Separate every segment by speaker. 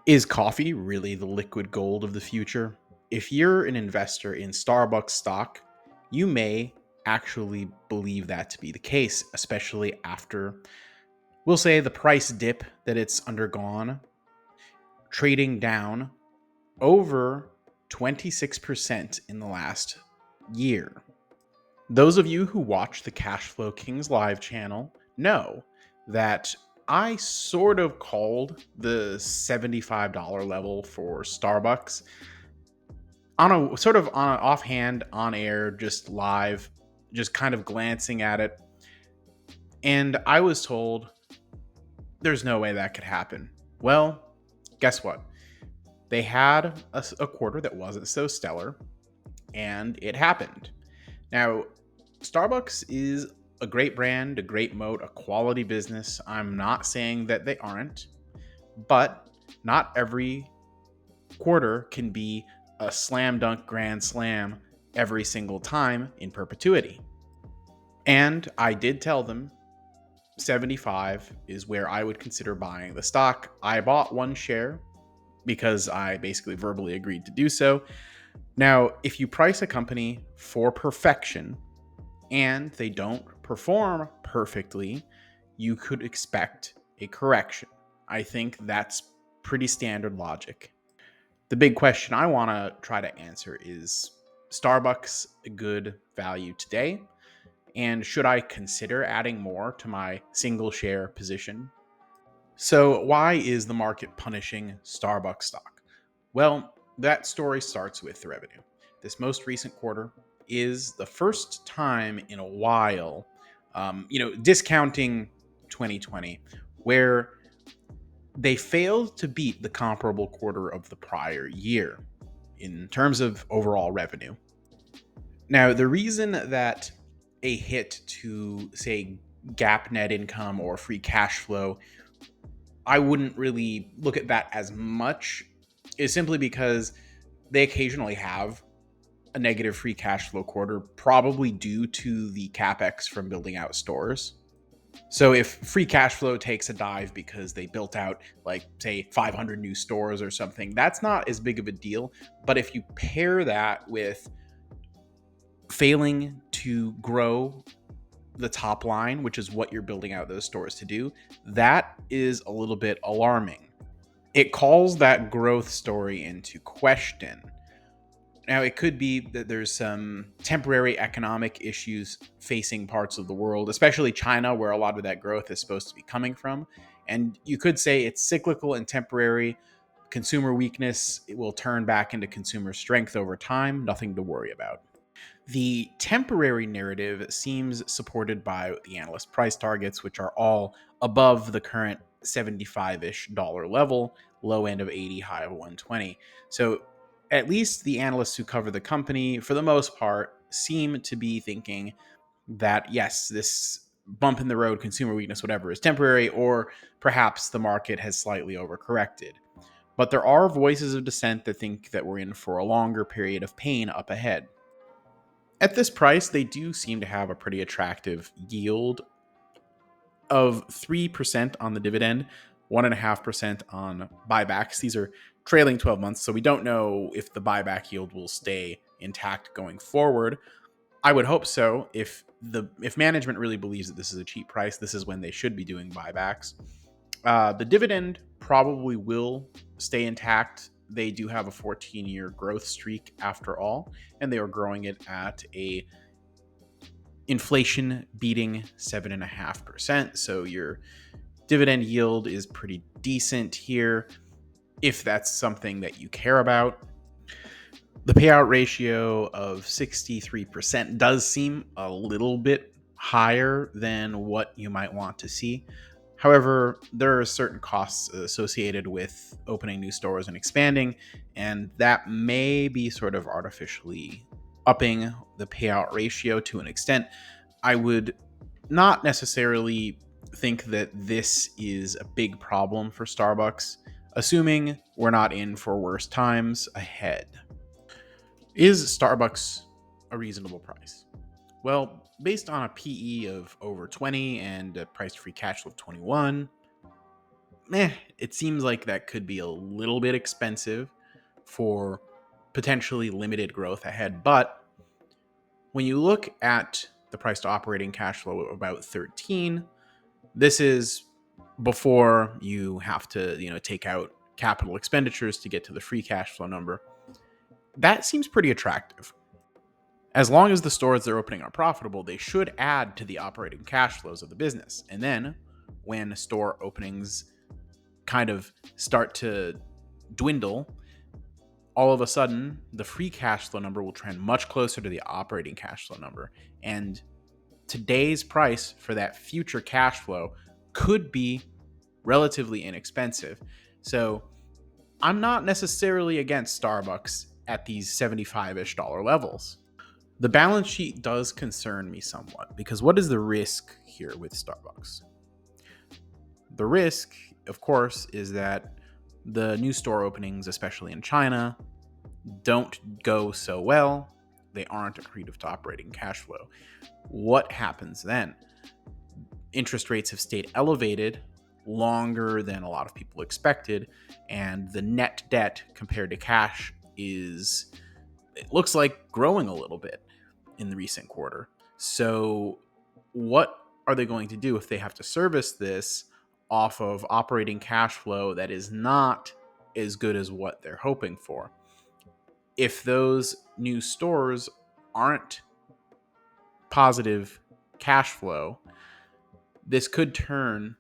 Speaker 1: Is coffee really the liquid gold of the future? If you're an investor in Starbucks stock, you may actually believe that to be the case, especially after, we'll say, the price dip that it's undergone, trading down over 26% in the last year. Those of you who watch the Cashflow Kings live channel know that I sort of called the $75 level for Starbucks on a sort of on an offhand, on air, just live, just kind of glancing at it. And I was told there's no way that could happen. Well, guess what? They had a quarter that wasn't so stellar, and it happened. Now, Starbucks is a great brand, a great moat, a quality business. I'm not saying that they aren't, but not every quarter can be a slam dunk grand slam every single time in perpetuity. And I did tell them 75 is where I would consider buying the stock. I bought one share because I basically verbally agreed to do so. Now, if you price a company for perfection and they don't perform perfectly, you could expect a correction. I think that's pretty standard logic. The big question I want to try to answer is Starbucks a good value today? And should I consider adding more to my single share position? So, why is the market punishing Starbucks stock? Well, that story starts with the revenue. This most recent quarter is the first time in a while, discounting 2020, where they failed to beat the comparable quarter of the prior year in terms of overall revenue. Now, the reason that a hit to, say, GAAP net income or free cash flow, I wouldn't really look at that as much, is simply because they occasionally have a negative free cash flow quarter, probably due to the capex from building out stores. So if free cash flow takes a dive because they built out, like, say, 500 new stores or something, that's not as big of a deal. But if you pair that with failing to grow the top line, which is what you're building out those stores to do, that is a little bit alarming. It calls that growth story into question. Now, it could be that there's some temporary economic issues facing parts of the world, especially China, where a lot of that growth is supposed to be coming from. And you could say it's cyclical and temporary. Consumer weakness, it will turn back into consumer strength over time. Nothing to worry about. The temporary narrative seems supported by the analyst price targets, which are all above the current 75-ish dollar level, low end of 80, high of 120. So at least the analysts who cover the company, for the most part, seem to be thinking that, yes, this bump in the road, consumer weakness, whatever, is temporary, or perhaps the market has slightly overcorrected. But there are voices of dissent that think that we're in for a longer period of pain up ahead. At this price, they do seem to have a pretty attractive yield of 3% on the dividend, 1.5% on buybacks. These are trailing 12 months, so we don't know if the buyback yield will stay intact going forward. I would hope so. If management really believes that this is a cheap price, this is when they should be doing buybacks. The dividend probably will stay intact. They do have a 14-year growth streak after all, and they are growing it at a inflation beating 7.5%. So your dividend yield is pretty decent here if that's something that you care about. The payout ratio of 63% does seem a little bit higher than what you might want to see. However, there are certain costs associated with opening new stores and expanding, and that may be sort of artificially upping the payout ratio to an extent. I would not necessarily think that this is a big problem for Starbucks, assuming we're not in for worse times ahead. Is Starbucks a reasonable price? Well, based on a PE of over 20 and a price to free cash flow of 21, it seems like that could be a little bit expensive for potentially limited growth ahead. But when you look at the price to operating cash flow of about 13, this is before you have to, take out capital expenditures to get to the free cash flow number. That seems pretty attractive. As long as the stores they're opening are profitable, they should add to the operating cash flows of the business. And then when store openings kind of start to dwindle, all of a sudden the free cash flow number will trend much closer to the operating cash flow number. And today's price for that future cash flow could be relatively inexpensive. So I'm not necessarily against Starbucks at these 75-ish dollar levels. The balance sheet does concern me somewhat, because what is the risk here with Starbucks? The risk, of course, is that the new store openings, especially in China, don't go so well. They aren't accretive to operating cash flow. What happens then? Interest rates have stayed elevated longer than a lot of people expected, and the net debt compared to cash it looks like growing a little bit in the recent quarter. So what are they going to do if they have to service this off of operating cash flow that is not as good as what they're hoping for? If those new stores aren't positive cash flow, this could turn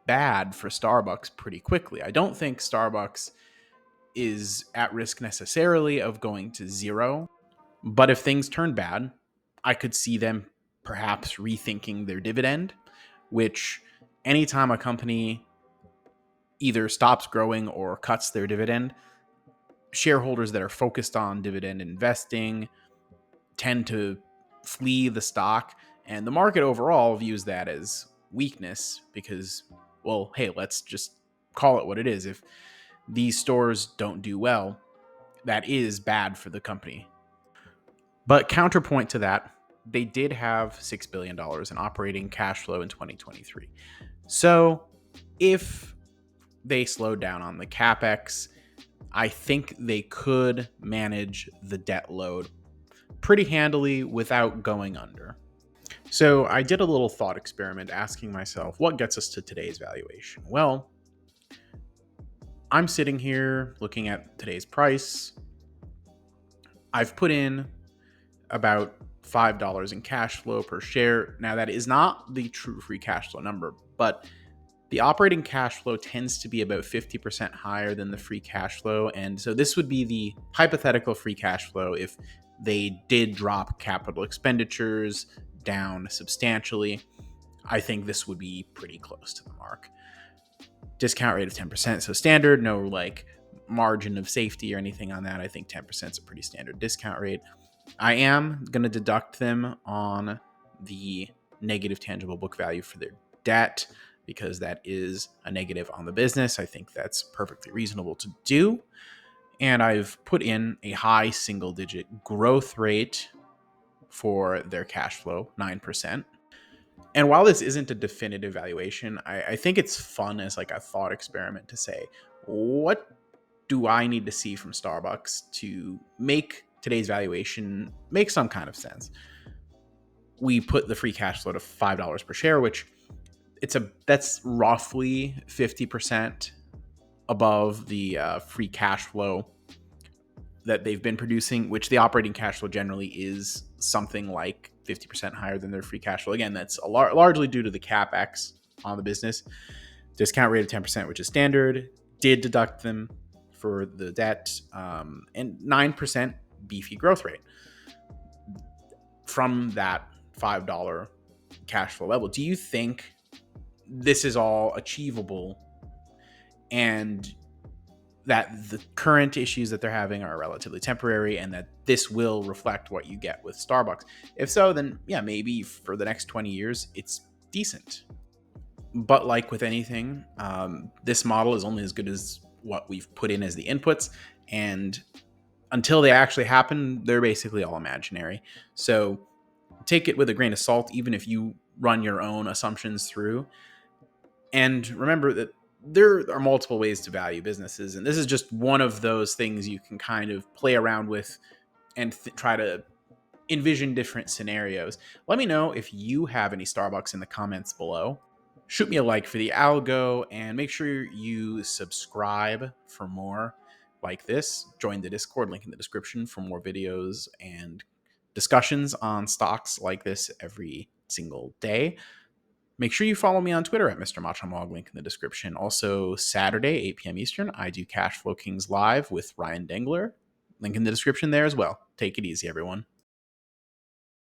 Speaker 1: bad for Starbucks pretty quickly. I don't think Starbucks is at risk necessarily of going to zero, but if things turn bad, I could see them perhaps rethinking their dividend, which anytime a company either stops growing or cuts their dividend, shareholders that are focused on dividend investing tend to flee the stock, and the market overall views that as weakness because, well, hey, let's just call it what it is. If these stores don't do well, that is bad for the company. But counterpoint to that, they did have $6 billion in operating cash flow in 2023. So if they slowed down on the CapEx, I think they could manage the debt load pretty handily without going under. So I did a little thought experiment asking myself, what gets us to today's valuation? Well, I'm sitting here looking at today's price. I've put in about $5 in cash flow per share. Now, that is not the true free cash flow number, but the operating cash flow tends to be about 50% higher than the free cash flow. And so this would be the hypothetical free cash flow if they did drop capital expenditures down substantially. I think this would be pretty close to the mark. Discount rate of 10%, so standard, no like margin of safety or anything on that. I think 10% is a pretty standard discount rate. I am going to deduct them on the negative tangible book value for their debt because that is a negative on the business. I think that's perfectly reasonable to do. And I've put in a high single-digit growth rate for their cash flow, 9%. And while this isn't a definitive valuation, I think it's fun as like a thought experiment to say, what do I need to see from Starbucks to make today's valuation make some kind of sense? We put the free cash flow to $5 per share, which that's roughly 50% above the free cash flow that they've been producing, which the operating cash flow generally is something like 50% higher than their free cash flow. Again, that's largely due to the CapEx on the business. Discount rate of 10%, which is standard, did deduct them for the debt, and 9% beefy growth rate from that $5 cash flow level. Do you think this is all achievable and that the current issues that they're having are relatively temporary and that this will reflect what you get with Starbucks? If so, then yeah, maybe for the next 20 years, it's decent. But like with anything, this model is only as good as what we've put in as the inputs. And until they actually happen, they're basically all imaginary. So take it with a grain of salt, even if you run your own assumptions through. And remember that there are multiple ways to value businesses, and this is just one of those things you can kind of play around with and try to envision different scenarios. Let me know if you have any Starbucks in the comments below. Shoot me a like for the algo, and make sure you subscribe for more like this. Join the Discord, link in the description for more videos and discussions on stocks like this every single day. Make sure you follow me on Twitter at Mr. Machamog, link in the description. Also, Saturday, 8 p.m. Eastern, I do Cash Flow Kings live with Ryan Dengler. Link in the description there as well. Take it easy, everyone.